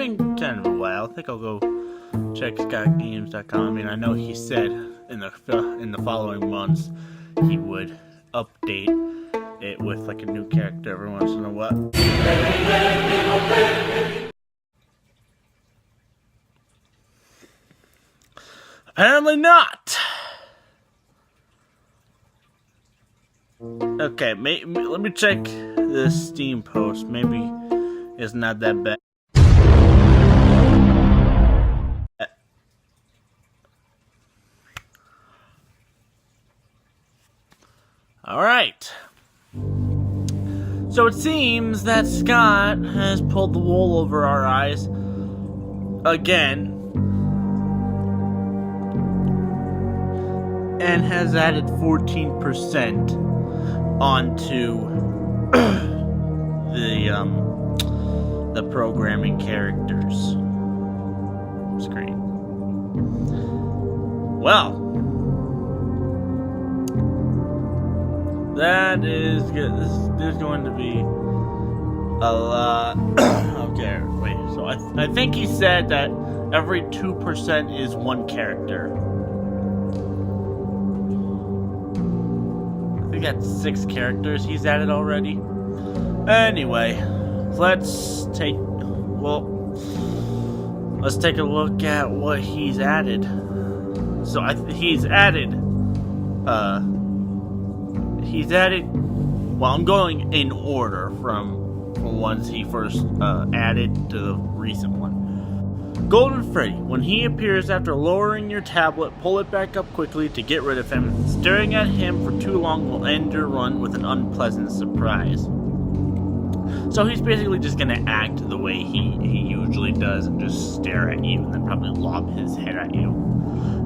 been kind of a while. I think I'll go check scottgames.com. I mean, I know he said in the following months he would update it with like a new character every once in a while. Apparently not. Okay, let me check this Steam post. Maybe it's not that bad. Alright. So it seems that Scott has pulled the wool over our eyes again and has added 14% onto the programming characters screen. Well, that is good. There's going to be a lot. Okay, wait. So I think he said that every 2% is one character. I think that's 6 characters he's added already. Anyway, let's take a look at what he's added. So he's added. Well, I'm going in order from the ones he first added to the recent one. Golden Freddy. When he appears after lowering your tablet, pull it back up quickly to get rid of him. Staring at him for too long will end your run with an unpleasant surprise. So he's basically just going to act the way he usually does and just stare at you and then probably lob his head at you.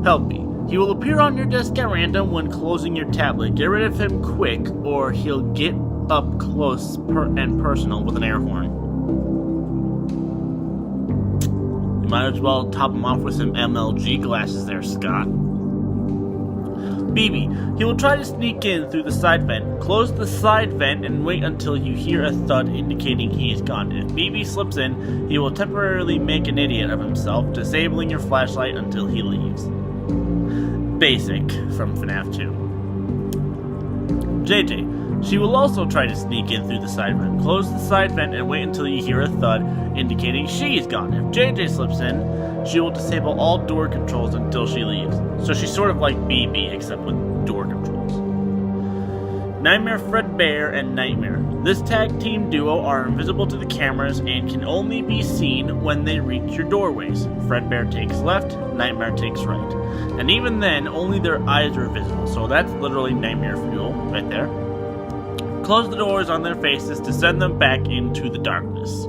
Help me. He will appear on your desk at random when closing your tablet. Get rid of him quick, or he'll get up close and personal with an air horn. You might as well top him off with some MLG glasses there, Scott. BB. He will try to sneak in through the side vent. Close the side vent and wait until you hear a thud indicating he is gone. If BB slips in, he will temporarily make an idiot of himself, disabling your flashlight until he leaves. Basic from FNAF 2. JJ. She will also try to sneak in through the side vent. Close the side vent and wait until you hear a thud indicating she is gone. If JJ slips in, she will disable all door controls until she leaves. So she's sort of like BB except with door controls. Nightmare Fredbear and Nightmare. This tag team duo are invisible to the cameras and can only be seen when they reach your doorways. Fredbear takes left, Nightmare takes right. And even then, only their eyes are visible, so that's literally Nightmare Fuel right there. Close the doors on their faces to send them back into the darkness.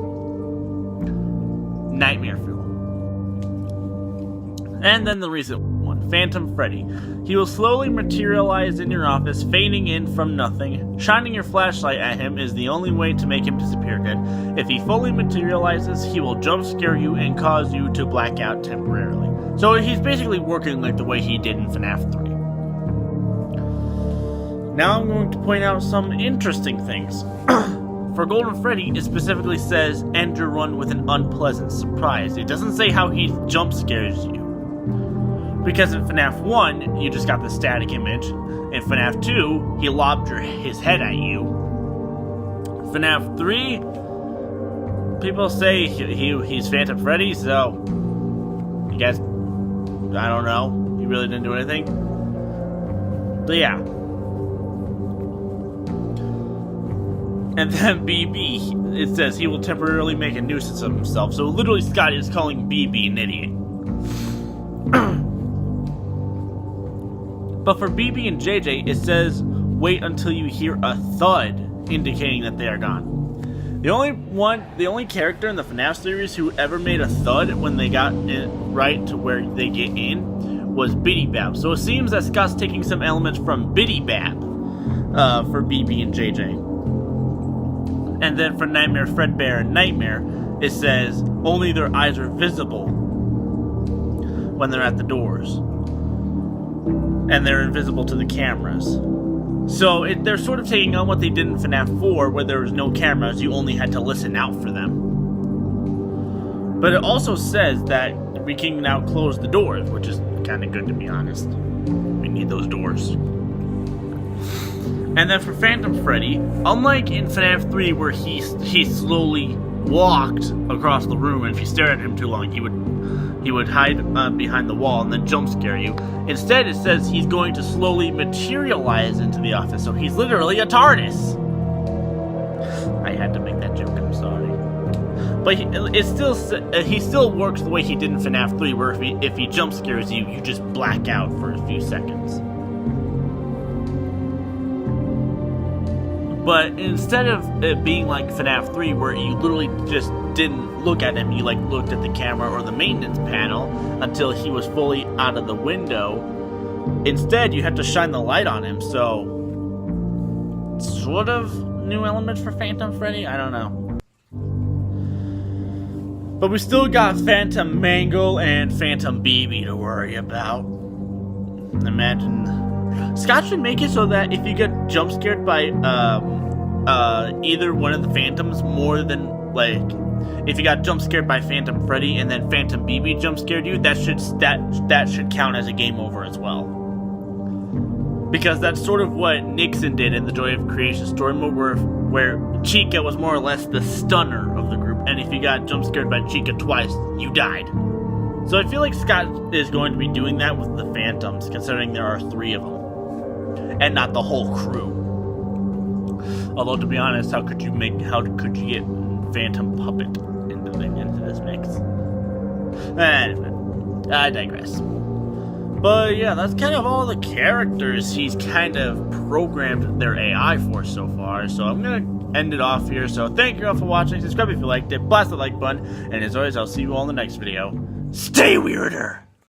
Nightmare Fuel. And then the recent one, Phantom Freddy. He will slowly materialize in your office, fading in from nothing. Shining your flashlight at him is the only way to make him disappear again. If he fully materializes, he will jump scare you and cause you to black out temporarily. So he's basically working like the way he did in FNAF 3. Now I'm going to point out some interesting things. For Golden Freddy, it specifically says, end your run with an unpleasant surprise. It doesn't say how he jump scares you. Because in FNAF 1, you just got the static image. In FNAF 2, he lobbed his head at you. FNAF 3, people say he's Phantom Freddy, so you guys, I don't know. He really didn't do anything. But yeah. And then BB, it says he will temporarily make a nuisance of himself. So literally Scott is calling BB an idiot. But for BB and JJ, it says wait until you hear a thud indicating that they are gone. The only character in the FNAF series who ever made a thud when they got in, right to where they get in was Biddy Bab. So it seems that Scott's taking some elements from Biddy Bab for BB and JJ. And then for Nightmare Fredbear and Nightmare, it says only their eyes are visible when they're at the doors. And they're invisible to the cameras. So they're sort of taking on what they did in FNAF 4, where there was no cameras, you only had to listen out for them. But it also says that we can now close the doors, which is kind of good, to be honest. We need those doors. And then for Phantom Freddy, unlike in FNAF 3 where he slowly walked across the room, and if you stare at him too long, he would hide behind the wall and then jump scare you. Instead, it says he's going to slowly materialize into the office, so he's literally a TARDIS. I had to make that joke, I'm sorry. But he still works the way he did in FNAF 3, where if he jump scares you, you just black out for a few seconds. But instead of it being like FNAF 3, where you literally just didn't look at him, you like looked at the camera or the maintenance panel until he was fully out of the window. Instead, you had to shine the light on him, so sort of new elements for Phantom Freddy? I don't know. But we still got Phantom Mangle and Phantom BB to worry about. Imagine Scott should make it so that if you get jump scared by either one of the Phantoms more than, like, if you got jump scared by Phantom Freddy and then Phantom BB jump scared you, that should count as a game over as well. Because that's sort of what Nixon did in the Joy of Creation story mode, where Chica was more or less the stunner of the group, and if you got jump scared by Chica twice, you died. So I feel like Scott is going to be doing that with the Phantoms, considering there are 3 of them, and not the whole crew. Although, to be honest, how could you get Phantom Puppet into this mix? Anyway, I digress. But yeah, that's kind of all the characters he's kind of programmed their AI for so far. So I'm going to end it off here. So thank you all for watching. Subscribe if you liked it. Blast the like button. And as always, I'll see you all in the next video. Stay weirder!